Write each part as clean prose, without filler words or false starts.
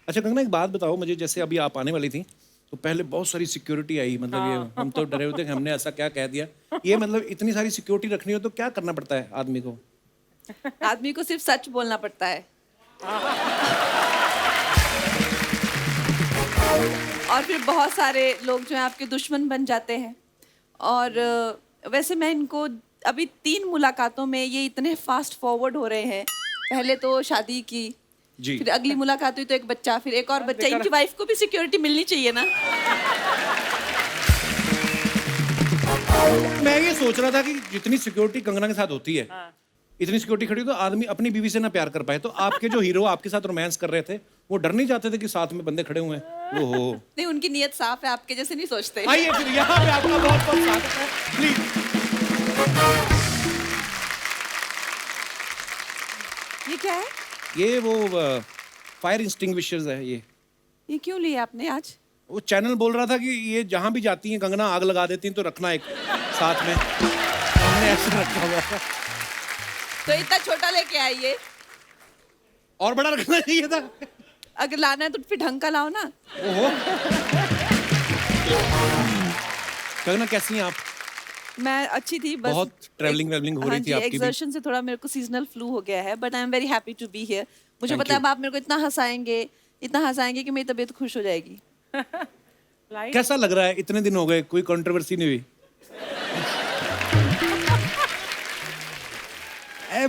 अच्छा कंगना, एक बात बताओ मुझे, जैसे अभी आप आने वाली थी तो पहले बहुत सारी सिक्योरिटी आई, मतलब ये हम तो डरे हुए थे कि हमने ऐसा क्या कह दिया। ये मतलब इतनी सारी सिक्योरिटी रखनी हो तो क्या करना पड़ता है आदमी को? आदमी को सिर्फ सच बोलना पड़ता है। और फिर बहुत सारे लोग जो हैं आपके दुश्मन बन जाते हैं। और वैसे मैं इनको अभी 3 मुलाकातों में ये इतने फास्ट फॉरवर्ड हो रहे हैं। पहले तो शादी की, जी। फिर अगली मुलाकात हुई तो एक बच्चा, फिर एक और बच्चा। इनकी वाइफ को भी सिक्योरिटी मिलनी चाहिए ना। मैं ये सोच रहा था कि जितनी सिक्योरिटी कंगना के साथ होती है, इतनी सिक्योरिटी खड़ी हो तो आदमी अपनी बीवी से ना प्यार कर पाए। तो आपके जो हीरो आपके साथ रोमांस कर रहे थे, वो डर नहीं जाते थे कि साथ में बंदे खड़े हुए हैं? ओहो। नहीं, उनकी नीयत साफ है, आपके जैसे नहीं सोचते। आइए फिर यहाँ पे आपका बहुत बहुत स्वागत है, प्लीज। ये क्या है? ये वो फायर इंस्टिंग्विशर्स है ये क्यों लिए आपने आज? वो चैनल बोल रहा था कि ये जहां भी जाती हैं कंगना आग लगा देती हैं, तो रखना एक साथ में। हमने ऐसा रखा हुआ था। तो इतना छोटा लेके आइए। और बड़ा रखना चाहिए था। अगर लाना है तो फिर ढंग का लाओ ना। ओहो। कंगना कैसी हैं आप? मैं अच्छी थी, बस बहुत ट्रैवलिंग वेवलिंग हो रही थी आपकी भी। एक्सर्शन से थोड़ा मेरे को सीजनल फ्लू हो गया है, but I am very happy to be here. मुझे Thank पता है you. अब आप मेरे को इतना हंसाएंगे कि मेरी तबीयत खुश हो जाएगी। कैसा लग रहा है? इतने दिन हो गए, कोई कंट्रोवर्सी नहीं हुई?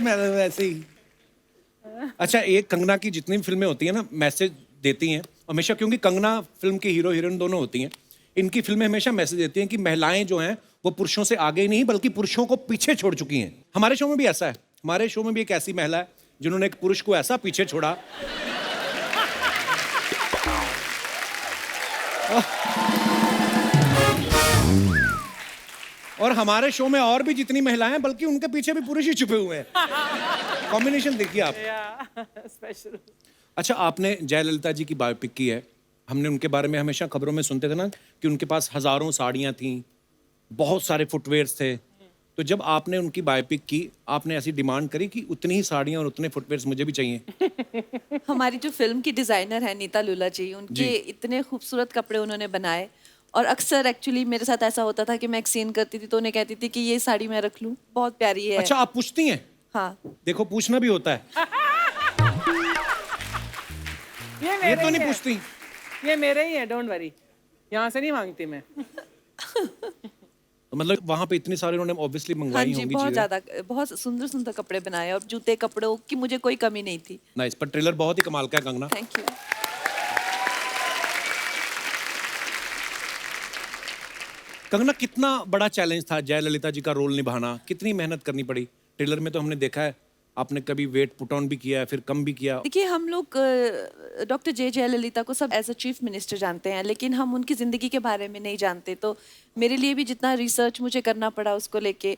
मैं वैसे ही। अच्छा, एक कंगना की जितनी भी फिल्में होती हैं ना, मैसेज देती हैं हमेशा, क्योंकि कंगना फिल्म की हीरो हीरोइन दोनों होती हैं। इनकी फिल्में हमेशा मैसेज देती हैं कि महिलाएं जो हैं वो पुरुषों से आगे ही नहीं बल्कि पुरुषों को पीछे छोड़ चुकी हैं। हमारे शो में भी ऐसा है। हमारे शो में भी एक ऐसी महिला है जिन्होंने एक पुरुष को ऐसा पीछे छोड़ा। और हमारे शो में और भी जितनी महिलाएं हैं, बल्कि उनके पीछे भी पुरुष ही छुपे हुए हैं। कॉम्बिनेशन देखिए आप। स्पेशल। अच्छा, आपने जयललिता जी की बायोपिक की है। हमने उनके बारे में हमेशा खबरों में सुनते थे ना कि उनके पास हजारों साड़ियां थीं, बहुत सारे फुटवेयर्स थे। तो जब आपने उनकी बायोपिक की, आपने ऐसी डिमांड करी कि उतनी ही साड़ियां और उतने फुटवेयर्स मुझे भी चाहिए? हमारी जो फिल्म की डिजाइनर है नीता लुला जी, उनके इतने खूबसूरत कपड़े उन्होंने बनाए। और अक्सर एक्चुअली मेरे साथ ऐसा होता था कि मैं एक सीन करती थी तो उन्हें कहती थी कि ये साड़ी मैं रख लूं, बहुत प्यारी है। अच्छा, आप पूछती हैं? हाँ। देखो, पूछना भी होता है। ये तो नहीं पूछती। ये मेरे ही है, डोंट वरी। यहाँ से नहीं मांगती मैं। तो मतलब वहां पे इतने सारे उन्होंने ऑब्वियसली हाँ मंगवाई जी, होंगी बहुत चीजें। ज्यादा, बहुत सुंदर सुंदर कपड़े बनाए और जूते कपड़ों की मुझे कोई कमी नहीं थी। नाइस, पर ट्रेलर बहुत ही कमाल का है कंगना। Thank you. कंगना, कितना बड़ा चैलेंज था जयललिता जी का रोल निभाना? कितनी मेहनत करनी पड़ी? ट्रेलर में तो हमने देखा है आपने कभी वेट पुट ऑन भी किया है, फिर कम भी किया। देखिए, हम लोग डॉक्टर जयललिता को सब एज अ चीफ मिनिस्टर जानते हैं, लेकिन हम उनकी ज़िंदगी के बारे में नहीं जानते। तो मेरे लिए भी जितना रिसर्च मुझे करना पड़ा उसको लेके,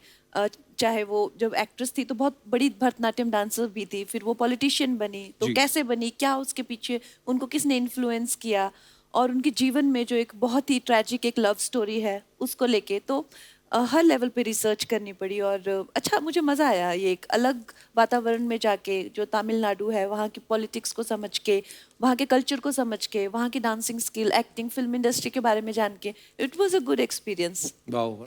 चाहे वो जब एक्ट्रेस थी तो बहुत बड़ी भरतनाट्यम डांसर भी थी, फिर वो पॉलिटिशियन बनी तो जी। कैसे बनी, क्या उसके पीछे उनको किसने इन्फ्लुएंस किया, और उनके जीवन में जो एक बहुत ही ट्रैजिक एक लव स्टोरी है उसको लेके, तो हर लेवल पे रिसर्च करनी पड़ी। और अच्छा, मुझे मज़ा आया ये एक अलग वातावरण में जाके, जो तमिलनाडु है वहाँ की पॉलिटिक्स को समझ के, वहाँ के कल्चर को समझ के, वहाँ की dancing skill, acting, film industry के बारे में जान के, it was a good experience. वाह।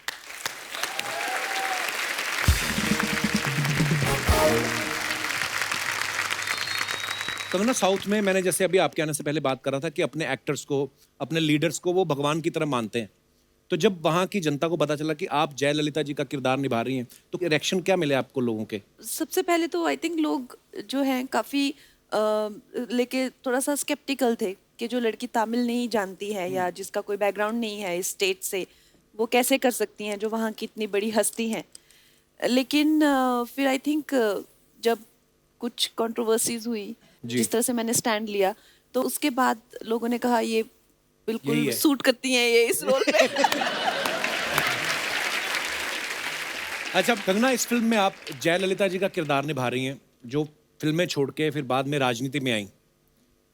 कंगना, साउथ में मैंने जैसे अभी आपके आने से पहले बात कर रहा था कि अपने एक्टर्स को, अपने लीडर्स को वो भगवान की तरह मानते हैं। तो जब वहाँ की जनता को पता चला कि आप जयललिता जी का किरदार निभा रही हैं, तो रिएक्शन क्या मिले आपको लोगों के? सबसे पहले तो आई थिंक लोग जो हैं काफ़ी लेके थोड़ा सा स्केप्टिकल थे कि जो लड़की तमिल नहीं जानती है या जिसका कोई बैकग्राउंड नहीं है इस स्टेट से, वो कैसे कर सकती हैं जो वहाँ की इतनी बड़ी हस्ती हैं। लेकिन फिर आई थिंक जब कुछ कंट्रोवर्सीज हुई, जी। जिस तरह से मैंने स्टैंड लिया, तो उसके बाद लोगों ने कहा ये यही बिल्कुल है। सूट करती हैं ये इस रोल में। अच्छा कंगना, इस फिल्म में आप जयललिता जी का किरदार निभा रही हैं, जो फिल्में छोड़ के फिर बाद में राजनीति में आई।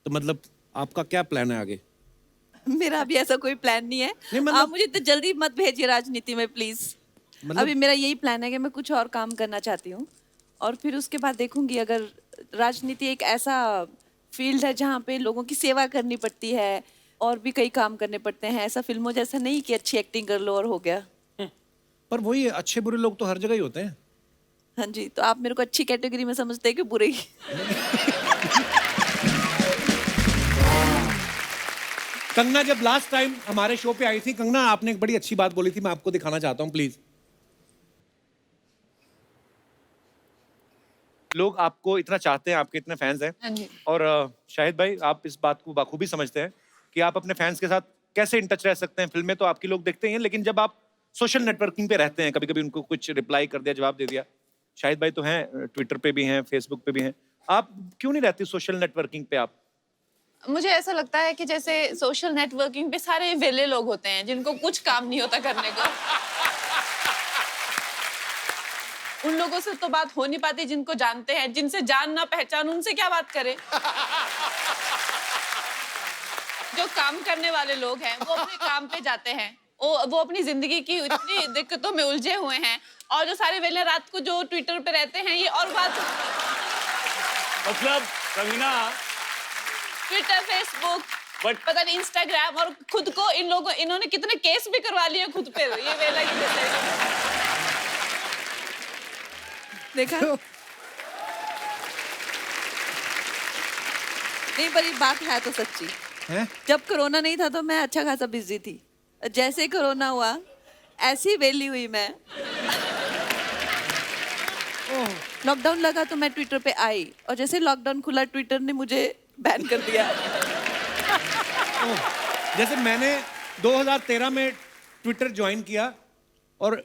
तो मतलब आपका क्या प्लान है आगे? मेरा अभी ऐसा कोई प्लान नहीं है। नहीं, मतलब- आप मुझे इतनी जल्दी मत भेजिए राजनीति में प्लीज। मतलब- अभी मेरा यही प्लान है कि मैं कुछ और काम करना चाहती हूँ, और फिर उसके बाद देखूंगी। अगर राजनीति एक ऐसा फील्ड है जहाँ पे लोगों की सेवा करनी पड़ती है और भी कई काम करने पड़ते हैं। ऐसा फिल्मों जैसा नहीं कि अच्छी एक्टिंग कर लो और हो गया। पर वही है, अच्छे बुरे लोग तो हर जगह ही होते हैं। हाँ जी, तो आप मेरे को अच्छी कैटेगरी में समझते हैं कि बुरे ही? कंगना जब लास्ट टाइम हमारे शो पे आई थी, कंगना आपने एक बड़ी अच्छी बात बोली थी, मैं आपको दिखाना चाहता हूं प्लीज। लोग आपको इतना चाहते हैं, आपके इतने फैंस हैं। हाँ जी। और शाहिद भाई, आप इस बात को बखूबी समझते हैं कि आप अपने फैंस के साथ कैसे इन टच रह सकते हैं। फिल्में तो आपकी लोग देखते ही हैं, लेकिन जब आप सोशल नेटवर्किंग पे रहते हैं, कभी कभी उनको कुछ रिप्लाई कर दिया, जवाब दे दिया। शाहिद भाई तो हैं, ट्विटर पे भी हैं, फेसबुक पे भी हैं। आप क्यों नहीं रहती सोशल नेटवर्किंग पे आप? मुझे ऐसा लगता है कि जैसे सोशल नेटवर्किंग पे सारे वेले लोग होते हैं जिनको कुछ काम नहीं होता करने को। उन लोगों से तो बात हो नहीं पाती जिनको जानते हैं, जिनसे जान ना पहचान उनसे क्या बात करें। जो काम करने वाले लोग हैं वो अपने काम पे जाते हैं, वो अपनी जिंदगी की इतनी दिक्कतों में उलझे हुए हैं। और जो सारे वेले रात को जो ट्विटर पे रहते हैं, ये और बात। मतलब कंगना, ट्विटर, फेसबुक, But- पता नहीं इंस्टाग्राम, और खुद को इन्होंने कितने केस भी करवा लिए खुद पे ये वेला की वजह से। देखा? नहीं, पर ये बात है तो सच्ची। हैं? जब कोरोना नहीं था तो मैं अच्छा खासा बिजी थी। जैसे कोरोना हुआ ऐसी वेली हुई मैं। लॉकडाउन लगा तो मैं ट्विटर पे आई, और जैसे लॉकडाउन खुला ट्विटर ने मुझे बैन कर दिया। जैसे मैंने 2013 में ट्विटर ज्वाइन किया और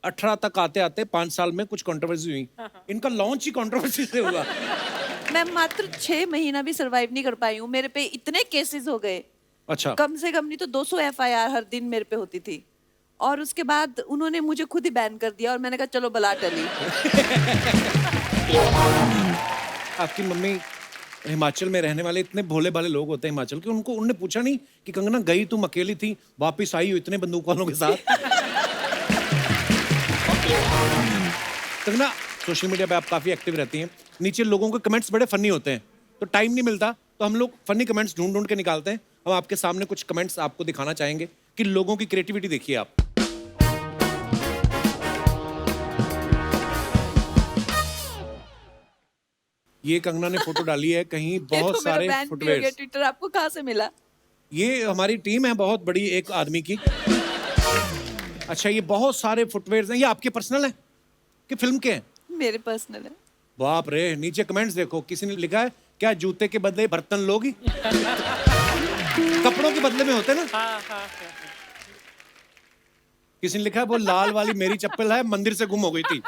18 तक आते आते 5 साल में कुछ कंट्रोवर्सी हुई। इनका लॉन्च ही कंट्रोवर्सी से हुआ। मैं मात्र 6 महीना भी सरवाइव नहीं कर पाई हूँ। मेरे पे इतने केसेस हो गए, अच्छा, कम से कम नहीं तो 200 एफआईआर हर दिन मेरे पे होती थी। और उसके बाद उन्होंने मुझे खुद ही बैन कर दिया और मैंने कहा चलो बला टली। आपकी मम्मी हिमाचल में रहने वाले इतने भोले भाले लोग होते हैं हिमाचल के, उनने पूछा नहीं कि कंगना गई तुम अकेली थी, वापस आई हो इतने बंदूक वालों के साथ? कंगना, सोशल मीडिया पे आप काफी एक्टिव रहती हैं, नीचे लोगों के कमेंट्स बड़े फनी होते हैं, तो टाइम नहीं मिलता, तो हम लोग फनी कमेंट्स ढूंढ ढूंढ के निकालते हैं। हम आपके सामने कुछ कमेंट्स आपको दिखाना चाहेंगे कि लोगों की क्रिएटिविटी देखिए आप। ये कंगना ने फोटो डाली है, कहीं ये बहुत तो मेरा सारे बैन भी हो फुटवेयर। गया। ट्विटर आपको कहाँ से मिला? ये हमारी टीम है बहुत बड़ी एक आदमी की। अच्छा, ये बहुत सारे फुटवेयर हैं, ये आपके पर्सनल हैं कि फिल्म के हैं? मेरे पर्सनल है। बाप रे, नीचे कमेंट्स देखो, किसी ने लिखा है क्या जूते के बदले बर्तन लोगी? कपड़ों के बदले में होते हैं ना। किसी ने लिखा है वो लाल वाली मेरी चप्पल है, मंदिर से गुम हो गई थी।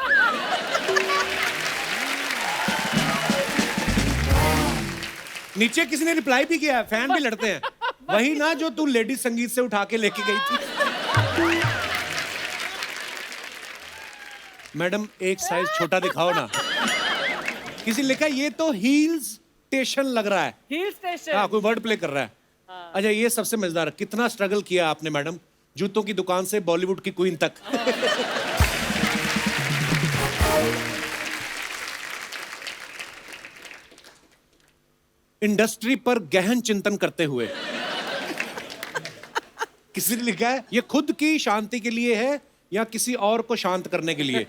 नीचे किसी ने रिप्लाई भी किया है, फैन भी लड़ते हैं, वही ना जो तू लेडीज संगीत से उठा के लेके गई थी। मैडम एक साइज छोटा दिखाओ ना। किसी ने लिखा ये तो हील स्टेशन लग रहा है। Hill station. हाँ, कोई वर्ड प्ले कर रहा है। अच्छा, ये सबसे मजेदार, कितना स्ट्रगल किया आपने मैडम, जूतों की दुकान से बॉलीवुड की क्वीन तक। इंडस्ट्री पर गहन चिंतन करते हुए। किसी ने लिखा है ये खुद की शांति के लिए है या किसी और को शांत करने के लिए।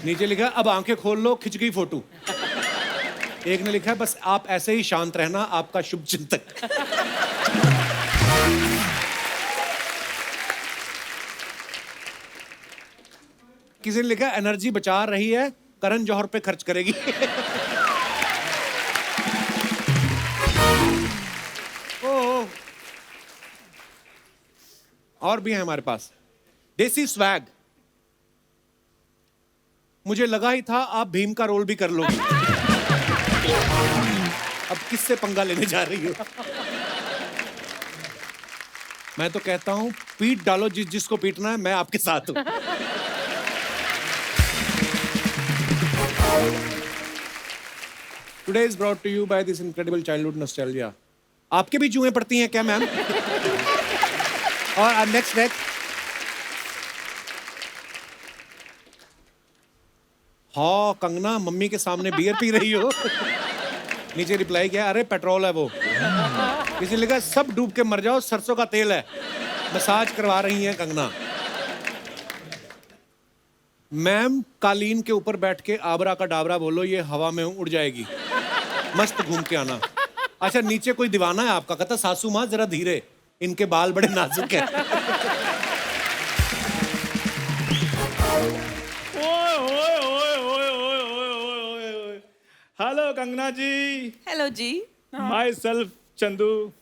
नीचे लिखा है अब आंखें खोल लो, खिंच गई फोटो। एक ने लिखा है बस आप ऐसे ही शांत रहना, आपका शुभ चिंतक। किसी ने लिखा एनर्जी बचा रही है, करण जौहर पे खर्च करेगी। ओह, और भी है हमारे पास। देसी स्वैग, मुझे लगा ही था आप भीम का रोल भी कर लोगे। अब किससे पंगा लेने जा रही हो? मैं तो कहता हूं पीट डालो जिसको पीटना है, मैं आपके साथ हूं। Today is brought to you by this incredible childhood nostalgia. आपके भी जुएं पड़ती हैं क्या मैम? और नेक्स्ट हाँ कंगना, मम्मी के सामने बियर पी रही हो। नीचे रिप्लाई किया, अरे पेट्रोल है वो। किसी ने लिखा सब डूब के मर जाओ, सरसों का तेल है। मसाज करवा रही हैं कंगना। मैम कालीन के ऊपर बैठ के आबरा का डाबरा बोलो, ये हवा में उड़ जाएगी, मस्त घूम के आना। अच्छा नीचे कोई दीवाना है आपका, कहता सासू माँ जरा धीरे, इनके बाल बड़े नाजुक है। हेलो कंगना जी। हेलो जी। Myself Chandu.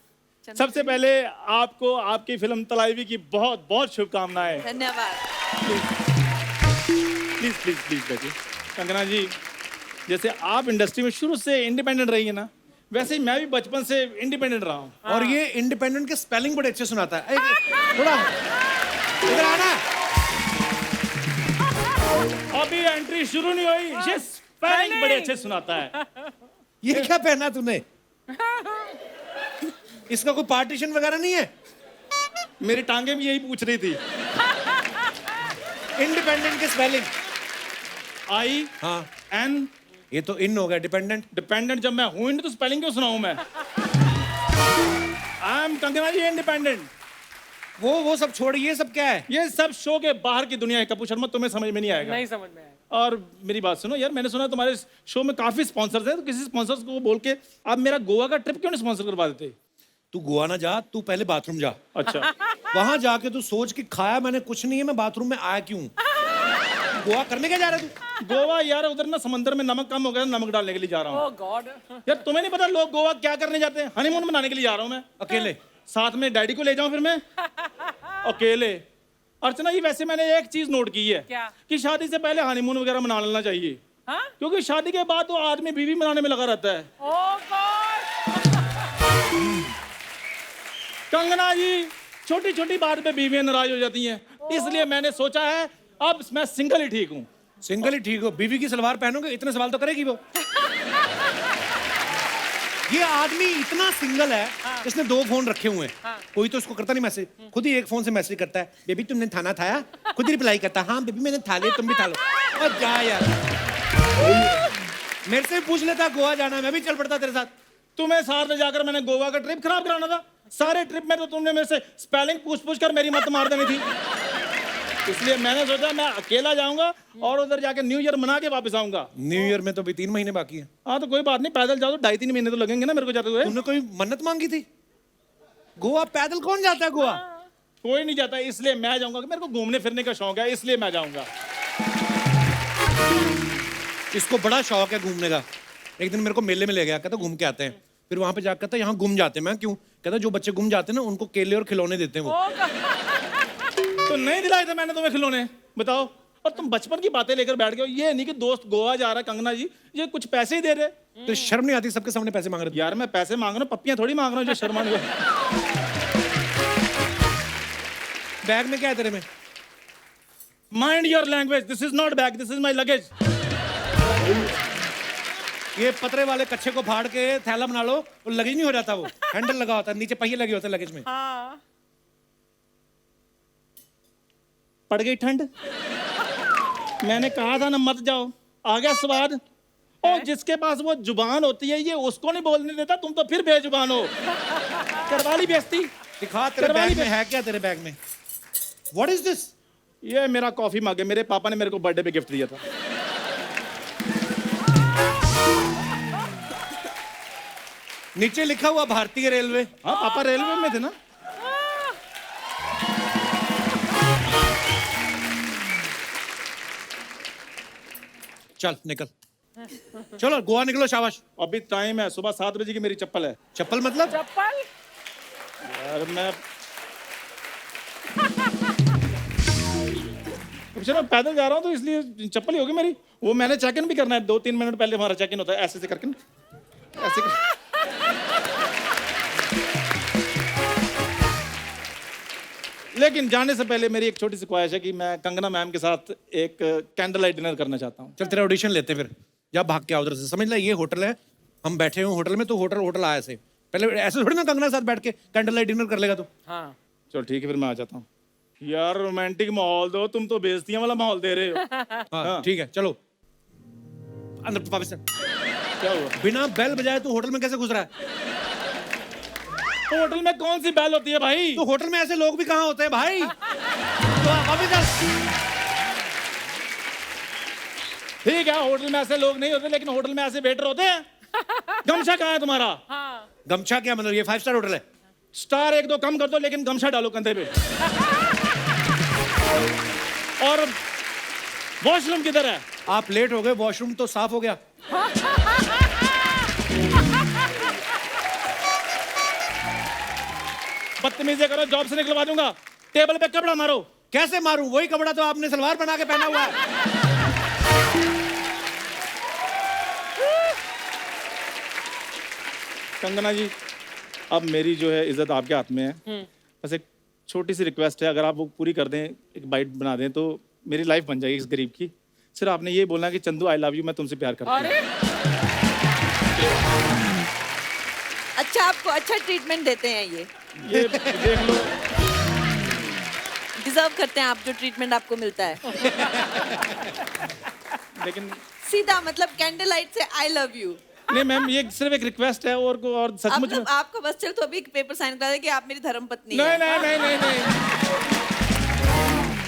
सबसे पहले आपको आपकी फिल्म तलाईवी की बहुत बहुत शुभकामनाएं। धन्यवाद। प्लीज प्लीज प्लीज बैठिए। कंगना जी, जैसे आप इंडस्ट्री में शुरू से इंडिपेंडेंट रही है ना, वैसे ही मैं भी बचपन से इंडिपेंडेंट रहा हूँ। और ये इंडिपेंडेंट के स्पेलिंग बड़े अच्छे सुनाता है। थोड़ा इधर आना। अभी एंट्री शुरू नहीं हुई, ये स्पेलिंग बड़े अच्छे सुनाता है। ये क्या पहना तूने? इसका कोई पार्टीशन वगैरह नहीं है? मेरी टांगे भी यही पूछ रही थी। इंडिपेंडेंट के स्पेलिंग आई हाँ एन, ये तो इन हो गया डिपेंडेंट। डिपेंडेंट जब मैं हूं ही नहीं तो स्पेलिंग क्यों सुनाऊं मैं? I am Kangana ji independent. वो सब छोड़, ये सब क्या है? ये सब शो के बाहर की दुनिया है कपूर शर्मा, तुम्हें समझ में नहीं आएगा। नहीं समझ में आया। और मेरी बात सुनो यार, मैंने सुना तुम्हारे शो में काफी स्पॉन्सर्स हैं, तो किसी स्पॉन्सर्स को बोल के आप मेरा गोवा का ट्रिप क्यों नहीं स्पॉन्सर करवा देते? तू गोवा ना जा, तू पहले बाथरूम जा। अच्छा। वहां जाके तू सोच कि खाया मैंने कुछ नहीं है, मैं बाथरूम में आया क्यों? गोवा करने क्या जा रहा है तू? गोवा यार, उधर ना समंदर में नमक कम हो गया, नमक डालने के लिए जा रहा हूँ। ओह गॉड। यार तुम्हें नहीं पता लोग गोवा क्या करने जाते हैं? हनीमून मनाने के लिए जा रहा हूँ मैं। अकेले? साथ में डैडी को ले जाऊं फिर मैं? अकेले? अर्चना जी, वैसे मैंने एक चीज नोट की है। क्या? कि शादी से पहले हनीमून वगैरह मना लेना चाहिए। हाँ? क्योंकि शादी के बाद तो आदमी बीवी मनाने में लगा रहता है। ओह गॉड। कंगना जी, छोटी छोटी बात पे बीवियां नाराज हो जाती हैं, इसलिए मैंने सोचा है अब मैं सिंगल ही ठीक हूँ। सिंगल ही ठीक हो? बीवी की सलवार पहनोगे, इतने सवाल तो करेगी वो। ये आदमी इतना सिंगल है, इसने 2 फोन रखे हुए हैं। कोई तो उसको करता नहीं मैसेज, खुद ही एक फोन से मैसेज करता है, बेबी तुमने खाना खाया? खुद ही रिप्लाई करता है, हाँ बेबी मैंने खा लिया, तुम भी खा लो। और जा यार, मेरे से पूछ लेता गोवा जाना है, मैं भी चल पड़ता तेरे साथ। तुम्हें साथ ले जाकर मैंने गोवा का ट्रिप खराब कराना था। सारे ट्रिप में तो तुमने मेरे से स्पेलिंग पूछ कर मेरी मत मार देनी थी। इसलिए मैंने सोचा मैं अकेला जाऊंगा और उधर जाके न्यू ईयर मना के वापस आऊंगा। न्यू ईयर में तो भी 3 महीने बाकी है। हाँ तो कोई बात नहीं, पैदल जाओ तो 2.5-3 महीने तो लगेंगे ना मेरे को जाते हुए। तुमने कोई मन्नत मांगी थी? गोवा पैदल कौन जाता है गोवा? कोई नहीं जाता, इसलिए मैं जाऊंगा। मेरे को घूमने फिरने का शौक है, इसलिए मैं जाऊंगा। इसको बड़ा शौक है घूमने का। एक दिन मेरे को मेले में ले गया, कहता घूम के आते हैं। फिर वहां पे जाकर कहता यहाँ गुम जाते हैं। मैं क्यों? कहता जो बच्चे गुम जाते हैं ना उनको केले और खिलौने देते हैं वो। तो नहीं दिलाए थे मैंने तुम्हें खिलौने, बताओ। और तुम बचपन की बातें लेकर बैठ गए हो। ये नहीं कि दोस्त गोवा जा रहा है कंगना जी, ये कुछ पैसे ही दे रहे। तो शर्म नहीं आती सबके सामने पैसे मांग रहे? यार मैं पैसे मांग रहा हूँ, पप्पियां थोड़ी मांग रहा हूँ जो शर्माने। बैग में क्या है तेरे में? Mind your language, this is not bag, this is my luggage. ये पतरे वाले कच्छे को फाड़ के थैला बना लो, वो लगेज नहीं हो जाता। वो हैंडल लगा होता है, नीचे पहिए लगे होते हैं लगेज में। हाँ। पड़ गई ठंड। मैंने कहा था ना मत जाओ, आ गया स्वाद। और जिसके पास वो जुबान होती है ये उसको नहीं बोलने देता, तुम तो फिर बेजुबान हो। करवा ली बेइज्जती। दिखा तेरे बैग में है क्या? तेरे बैग में व्हाट इज दिस? ये मेरा कॉफी मग है, मेरे पापा ने मेरे को बर्थडे पे गिफ्ट दिया था। नीचे लिखा हुआ भारतीय रेलवे। हाँ पापा रेलवे में थे ना। चल निकल, चलो गोवा निकलो, शाबाश। अभी टाइम है, सुबह 7 बजे की मेरी चप्पल है। चप्पल मतलब? चप्पल? यार मैं चलो पैदल जा रहा हूँ तो इसलिए चप्पल ही होगी मेरी। वो मैंने चेक इन भी करना है, 2-3 मिनट पहले हमारा चेक इन होता है, ऐसे से करके ना, ऐसे कर... लेकिन जाने से पहले मेरी एक छोटी सी ख्वाहिश है कि मैं कंगना मैम के साथ एक कैंडल लाइट डिनर करना चाहता हूँ। चल तेरा ऑडिशन लेते हैं फिर, जा भाग के आ उधर से। समझ ले ये होटल है, हम बैठे हुए होटल में, तो होटल आया से पहले ऐसे थोड़ी ना कंगना के साथ बैठ के कैंडल लाइट डिनर कर लेगा तू। हाँ। चलो ठीक है फिर मैं आ जाता हूँ। यार रोमांटिक माहौल दो, तुम तो बेइज्जतियां वाला माहौल दे रहे हो। हाँ ठीक है चलो। अंदर वापस चल। क्या हुआ? बिना बेल बजाए तू होटल में कैसे घुस रहा है? होटल में कौन सी बैल होती है भाई? तो होटल में ऐसे लोग भी कहाँ होते हैं भाई? तो वापस चल। ठीक है, होटल में ऐसे लोग नहीं होते, लेकिन होटल में ऐसे वेटर होते हैं। गमछा कहाँ है तुम्हारा? गमछा क्या मतलब? ये 5 स्टार होटल है। स्टार 1-2 कम कर दो, लेकिन गमछा डालो कंधे पे। और वॉशरूम किधर है? आप लेट हो गए, वॉशरूम तो साफ हो गया। बदतमीजी करो, जॉब से निकलवा दूंगा। टेबल पे कपड़ा मारो। कैसे मारूं? वही कपड़ा तो आपने सलवार बना के पहना हुआ है। कंगना जी, अब मेरी जो है इज्जत आपके हाथ में है। बस एक छोटी सी रिक्वेस्ट है, अगर आप वो पूरी कर दें, एक बाइट बना दें, तो मेरी लाइफ बन जाएगी इस गरीब की। सिर्फ आपने ये बोलना कि चंदू आई लव यू, मैं तुमसे प्यार करता हूँ। अच्छा, आपको अच्छा ट्रीटमेंट देते हैं ये देख लो। डिजर्व करते हैं आप जो ट्रीटमेंट आपको मिलता है। लेकिन सीधा मतलब कैंडल लाइट से आई लव यू। नहीं मैम, ये सिर्फ एक रिक्वेस्ट है, और सचमुच में। आपको बस चल तो अभी पेपर साइन करा दे कि आप मेरी धर्मपत्नी नहीं हैं। नहीं नहीं नहीं नहीं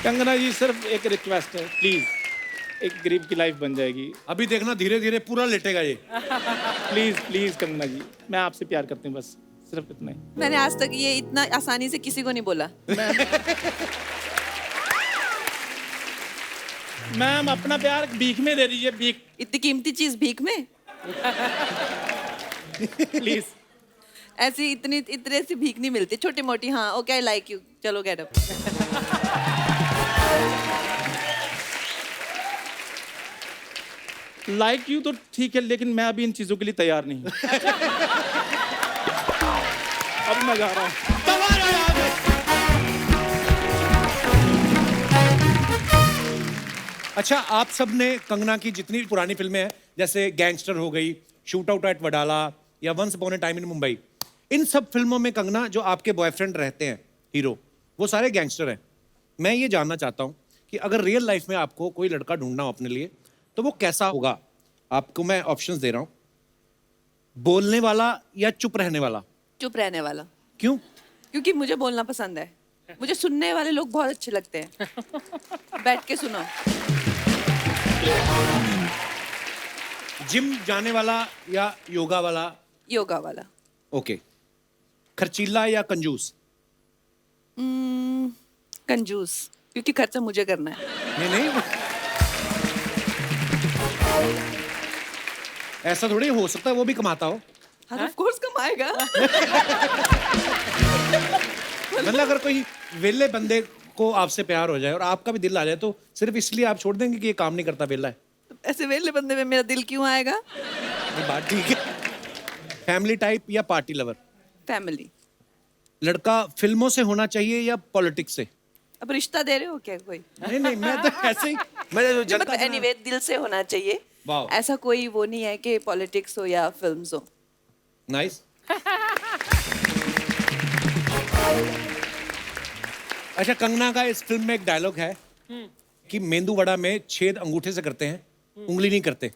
कंगना जी, सिर्फ एक रिक्वेस्ट है, प्लीज। एक गरीब की लाइफ बन जाएगी। अभी देखना, धीरे धीरे पूरा लेटेगा ये। प्लीज प्लीज कंगना जी, मैं आपसे प्यार करती हूँ, बस सिर्फ इतना ही। मैंने आज तक ये इतना आसानी से किसी को नहीं बोला। मैम, अपना प्यार भीख में दे दीजिए, भीख। इतनी कीमती चीज भीख में? प्लीज। ऐसी इतने सी भीख नहीं मिलती, छोटी मोटी। हाँ, ओके, आई लाइक यू, चलो गेट अप। लाइक यू तो ठीक है, लेकिन मैं अभी इन चीजों के लिए तैयार नहीं हूँ। अब मैं जा रहा हूँ। अच्छा, आप सब ने कंगना की जितनी भी पुरानी फिल्में हैं, जैसे गैंगस्टर हो गई, शूट आउट एट वडाला या once upon a time in Mumbai, इन सब फिल्मों में कंगना जो आपके बॉयफ्रेंड रहते हैं, हीरो, वो सारे गैंगस्टर हैं। मैं ये जानना चाहता हूँ कि अगर रियल लाइफ में आपको कोई लड़का ढूंढना हो अपने लिए, तो वो कैसा होगा? आपको मैं ऑप्शंस दे रहा हूँ। बोलने वाला या चुप रहने वाला? चुप रहने वाला। क्यों? क्योंकि मुझे बोलना पसंद है। मुझे सुनने वाले लोग बहुत अच्छे लगते हैं। बैठ के सुनो। जिम जाने वाला या योगा वाला? योगा वाला। ओके। खर्चीला या कंजूस? कंजूस, क्योंकि खर्चा मुझे करना है। नहीं नहीं, ऐसा थोड़ी हो सकता है वो भी कमाता हो। हाँ, ऑफ कोर्स कमाएगा। मतलब अगर कोई वेले बंदे को आपसे प्यार हो जाए और आपका भी दिल आ जाए, तो सिर्फ इसलिए आप छोड़ देंगे कि ये काम नहीं करता, वेला है? ऐसे वेले बंदे में मेरा दिल क्यों आएगा? ये बात ठीक है। फैमिली टाइप या पार्टी लवर? फैमिली। लड़का फिल्मों से होना चाहिए या पॉलिटिक्स से? अब रिश्ता दे रहे हो क्या कोई? नहीं नहीं, मैं तो ऐसे ही, मैं जनता मतलब एनीवे दिल से होना चाहिए। वाह। ऐसा कोई वो नहीं है कि पॉलिटिक्स हो या फिल्म्स हो। नाइस। अच्छा, कंगना का इस फिल्म में एक डायलॉग है कि मेंदू वड़ा में छेद अंगूठे से करते हैं, उंगली नहीं करते।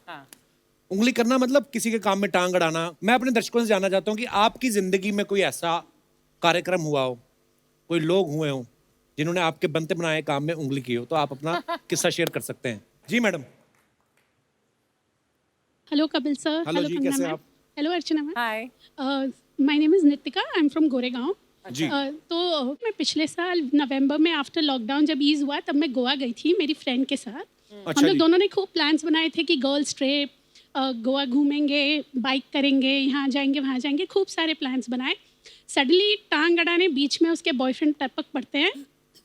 उंगली करना मतलब किसी के काम में टांग अड़ाना। मैं अपने दर्शकों से जानना चाहता हूँ कि आपकी जिंदगी में कोई ऐसा कार्यक्रम हुआ हो, कोई लोग हुए हो जिन्होंने आपके बनते बनाए काम में उंगली की हो, तो आप अपना किस्सा शेयर कर सकते हैं। जी madam. Hello Kapil sir. Hello जी, कैसे आप? Hello Archana ma'am. Hi. My name is Nitika, I am from Goregaon. जी। तो मैं पिछले साल नवंबर में आफ्टर लॉकडाउन जब ईज हुआ, तब मैं गोवा गई थी मेरी फ्रेंड के साथ। अच्छा हम लोग जी। दोनों ने खूब प्लान्स बनाए थे कि गर्ल्स ट्रिप, गोवा घूमेंगे, बाइक करेंगे, यहाँ जाएंगे वहाँ जाएंगे, खूब सारे प्लान्स बनाए। सडनली टांग अड़ाने बीच में उसके बॉयफ्रेंड टपक पड़ते हैं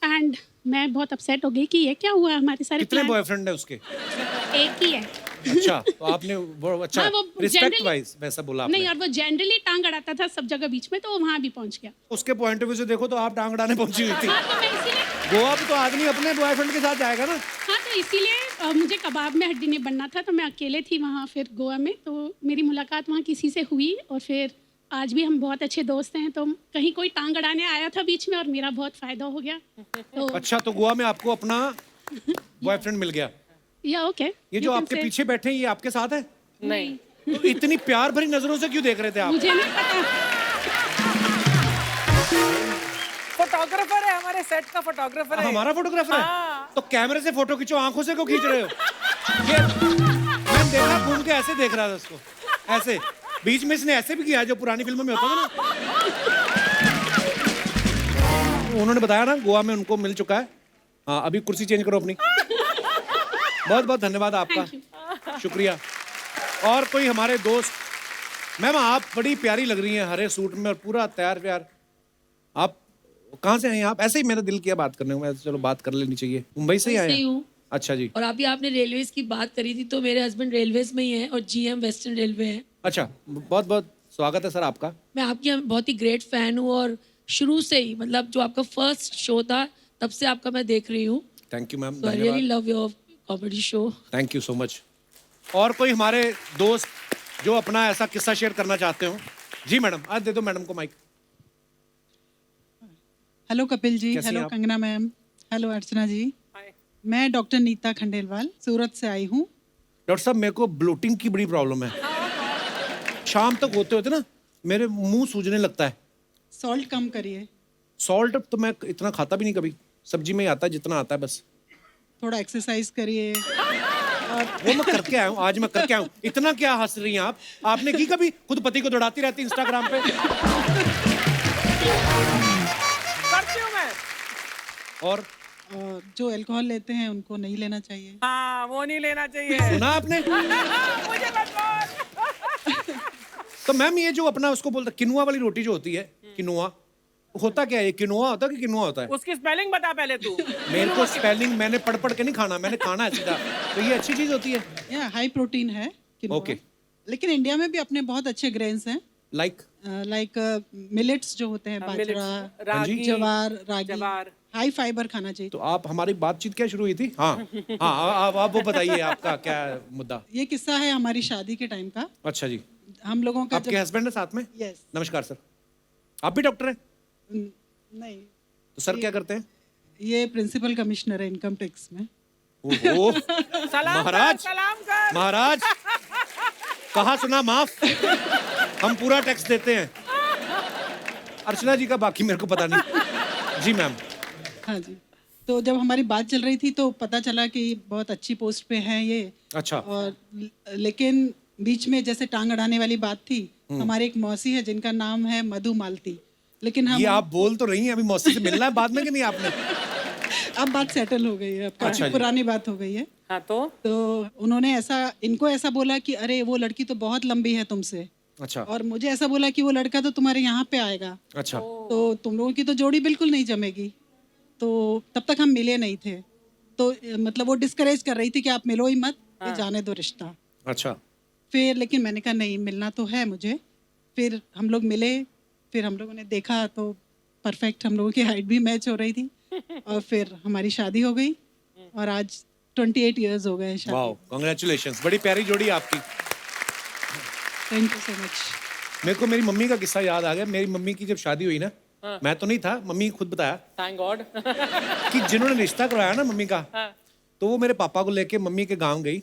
एंड मैं बहुत अपसेट हो गई कि ये क्या हुआ, हमारे सारे कितने प्लान। बॉयफ्रेंड है उसके? एक ही है। अच्छा, तो आपने वो अच्छा हाँ, वो रिस्पेक्ट generally- वाइज वैसा बोला नहीं, आपने। और वो जनरली टांग अड़ाता था सब जगह बीच में, तो वो वहाँ भी पहुँच गया। उसके पॉइंट ऑफ व्यू से देखो तो आप टांग अड़ाने पहुंची हुई थी। हाँ, तो मैं इसीलिए गोवा पे तो आदमी अपने बॉयफ्रेंड के साथ जाएगा ना। हाँ, तो इसीलिए मुझे कबाब में हड्डी नहीं बनना था, तो मैं अकेले थी वहाँ फिर गोवा में। तो मेरी मुलाकात वहाँ किसी से हुई और फिर आज भी हम बहुत अच्छे दोस्त हैं। तो कहीं कोई टांग अड़ाने आया था बीच में और मेरा बहुत फायदा हो गया। तो अच्छा, तो गोवा में आपको अपना बॉयफ्रेंड मिल गया। या ओके ये जो आपके पीछे बैठे हैं ये आपके साथ है? नहीं तो इतनी प्यार भरी नजरों से क्यों देख रहे थे आप? मुझे नहीं पता। फोटोग्राफर है, हमारे सेट का फोटोग्राफर है। हमारा फोटोग्राफर है? हाँ। तो कैमरे से फोटो खींचो, आंखों से क्यों खींच रहे हो? ये मैंने देखा, घूम के ऐसे देख रहा था उसको, ऐसे बीच में इसने ऐसे भी किया जो पुरानी फिल्मों में होता था ना। उन्होंने बताया ना गोवा में उनको मिल चुका है। हाँ, अभी कुर्सी चेंज करो अपनी। बहुत बहुत धन्यवाद आपका, शुक्रिया। और कोई हमारे दोस्त? मैम आप बड़ी प्यारी लग रही हैं हरे सूट में और पूरा तैयार व्यार। आप कहाँ से हैं आप? ऐसे ही मेरा दिल किया बात करने को, मैं चलो बात कर लेनी चाहिए। मुंबई से ही आए हैं? हूँ। अच्छा जी। और अभी आपने रेलवेज की बात करी थी, तो मेरे हस्बैंड रेलवेज में ही हैं और जीएम वेस्टर्न रेलवे है। अच्छा, बहुत बहुत स्वागत है सर आपका। मैं आपकी बहुत ही ग्रेट फैन हूँ और शुरू से ही, मतलब जो आपका फर्स्ट शो था तब से आपका मैं देख रही हूँ। Thank you ma'am, So I really धन्यवाद। love your comedy show. Thank you so much. और कोई हमारे दोस्त जो अपना ऐसा किस्सा शेयर करना चाहते हो? जी मैडम, आज दे दो मैडम को माइक। हेलो कपिल जी, कैसी हैं हेलो आप? कंगना मैम, हेलो अर्चना जी। हाय। मैं डॉक्टर नीता खंडेलवाल सूरत से आई हूँ। डॉक्टर साहब मेरे को ब्लोटिंग की बड़ी प्रॉब्लम है। शाम तक होते होते ना मेरे मुंह सूजने लगता है। सॉल्ट कम करिए, सॉल्ट तो मैं इतना खाता भी नहीं कभी, सब्जी में ही आता है जितना आता है बस। थोड़ा एक्सरसाइज करिए। वो मैं करके आया हूँ, आज मैं करके आया हूँ। इतना क्या हंस रही हैं आप? आपने की कभी? खुद पति को दौड़ाती रहती इंस्टाग्राम पे। करती हूँ मैं। और और जो अल्कोहल लेते हैं उनको नहीं लेना चाहिए। हाँ, वो नहीं लेना चाहिए। सुना आपने? मुझे मत बोल। तो मैम ये जो अपना उसको बोलता किनुआ वाली रोटी जो होती है, किनुआ होता क्या है? ये किनुआ होता है कि किनुआ होता है? उसकी स्पेलिंग बता पहले तू। मेरे को स्पेलिंग मैंने पढ़ पढ़ के नहीं खाना, मैंने खाना है सीधा। तो ये अच्छी चीज होती है? या हाई प्रोटीन है किनोआ। Okay. लेकिन इंडिया में भी अपने बहुत अच्छे ग्रेन्स हैं, लाइक लाइक मिलेट्स जो होते हैं, बाजरा, रागी, जवार, रागी। जवार। हाई फाइबर खाना चाहिए। तो आप हमारी बातचीत क्या शुरू हुई थी? हाँ हाँ, आप वो बताइए आपका क्या मुद्दा? ये किस्सा है हमारी शादी के टाइम का। अच्छा जी। हम लोगों का आपके हस्बैंड है साथ में? यस। नमस्कार सर। आप भी डॉक्टर हैं? नहीं, तो सर क्या करते हैं? ये प्रिंसिपल कमिश्नर है इनकम टैक्स में। ओहो, सलाम महाराज, कर, सलाम कर। महाराज कहा सुना माफ, हम पूरा टैक्स देते हैं। अर्चना जी का बाकी मेरे को पता नहीं। जी मैम। हाँ जी। तो जब हमारी बात चल रही थी तो पता चला कि बहुत अच्छी पोस्ट पे हैं ये। अच्छा। और लेकिन बीच में जैसे टांग अड़ाने वाली बात थी। हमारी एक मौसी है जिनका नाम है मधु मालती, लेकिन हम ये आप बोल तो रही हैं, अभी मौसी से मिलना है बाद में कि नहीं आपने? अब बात सेटल हो गई है, अब काफी अच्छा जी। पुरानी बात हो गई है। हाँ तो उन्होंने इनको ऐसा बोला कि अरे वो लड़की तो बहुत लंबी है तुमसे, अच्छा और मुझे ऐसा बोला कि वो लड़का तो तुम्हारे यहाँ पे आएगा, अच्छा। तो तुम लोगों की तो जोड़ी बिल्कुल नहीं जमेगी। तो तब तक हम मिले नहीं थे, तो मतलब वो डिस्करेज कर रही थी कि आप मिलो ही मत, ये जाने दो रिश्ता। अच्छा। फिर लेकिन मैंने कहा नहीं, मिलना तो है मुझे। फिर हम लोग मिले, फिर हम लोगों ने देखा तो परफेक्ट, हम लोगों की हाइट भी मैच हो रही थी, और फिर हमारी शादी हो गई और आज 28 इयर्स हो गए शादी। वाओ, कांग्रेचुलेशंस, बड़ी प्यारी जोड़ी है आपकी। Thank you so much. मेरे को मेरी मम्मी का किस्सा याद आ गया। मेरी मम्मी की जब शादी हुई ना, मैं तो नहीं था, मम्मी खुद बताया थैंक गॉड। कि जिन्होंने रिश्ता करवाया ना मम्मी का, तो वो मेरे पापा को लेके मम्मी के गांव गई,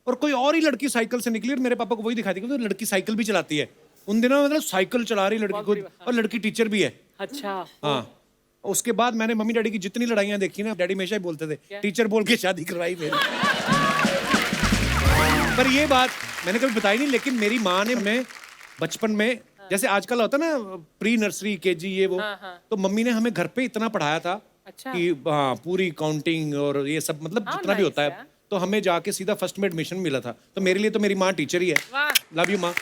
और कोई और ही लड़की साइकिल से निकली और मेरे पापा को वही दिखाई दी कि तो लड़की साइकिल भी चलाती है। उन दिनों में मतलब साइकिल चला रही लड़की खुद, और लड़की टीचर भी है। अच्छा। हाँ। उसके बाद मैंने मम्मी डैडी की जितनी लड़ाइयाँ देखी ना, डैडी हमेशा ही बोलते थे टीचर बोल के शादी करवाई मेरी। पर ये बात मैंने कभी बताई नहीं, लेकिन मेरी माँ ने, मैं बचपन में जैसे आजकल होता है ना प्री नर्सरी केजी ये वो, तो मम्मी ने हमें घर पे इतना पढ़ाया था अच्छा। कि हाँ पूरी काउंटिंग और ये सब, मतलब जितना भी होता है, तो हमें जाके सीधा फर्स्ट में एडमिशन मिला था। तो मेरे लिए तो मेरी माँ टीचर ही है। वाह। लव यू माँ।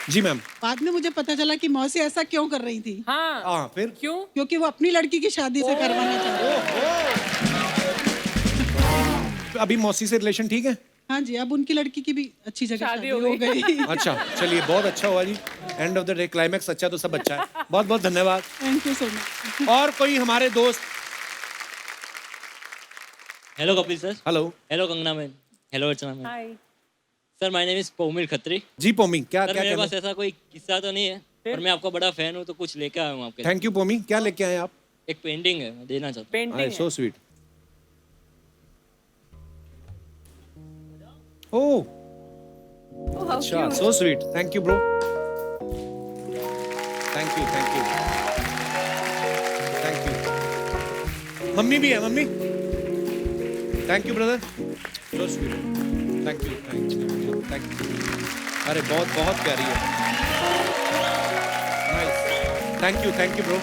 जी मैम। बाद में मुझे पता चला कि मौसी ऐसा क्यों कर रही थी, हाँ हाँ फिर क्यों? क्योंकि वो अपनी लड़की की शादी से करवाना चाहती थी। अभी मौसी से रिलेशन ठीक है? हाँ जी, अब उनकी लड़की की भी अच्छी जगह शादी शादी हो हो गई। अच्छा, चलिए बहुत अच्छा हुआ जी। End of the day climax अच्छा तो सब अच्छा है। बहुत बहुत धन्यवाद। Thank you so much. और कोई हमारे दोस्त? Hello Kapil sir. Hello. Hello Kangana ma'am. Hello Archana ma'am. Hi. Sir my name is Paumil Khatri. जी पोमी, क्या सर क्या मेरे पास कहना? ऐसा कोई किस्सा तो नहीं है, पर मैं आपका बड़ा फैन हूँ तो कुछ लेकर आया हूँ आपके लिए। थैंक यू पोमी, क्या लेके आए आप? एक पेंटिंग है, मैं देना चाहता पेंटिंग सो स्वीट। ओह अच्छा, so sweet, thank you bro, thank you thank you thank you. Mummy भी है, mummy, thank you brother, so sweet, thank you thank you thank you. अरे बहुत बहुत प्यारी है, नाइस, थैंक यू ब्रो।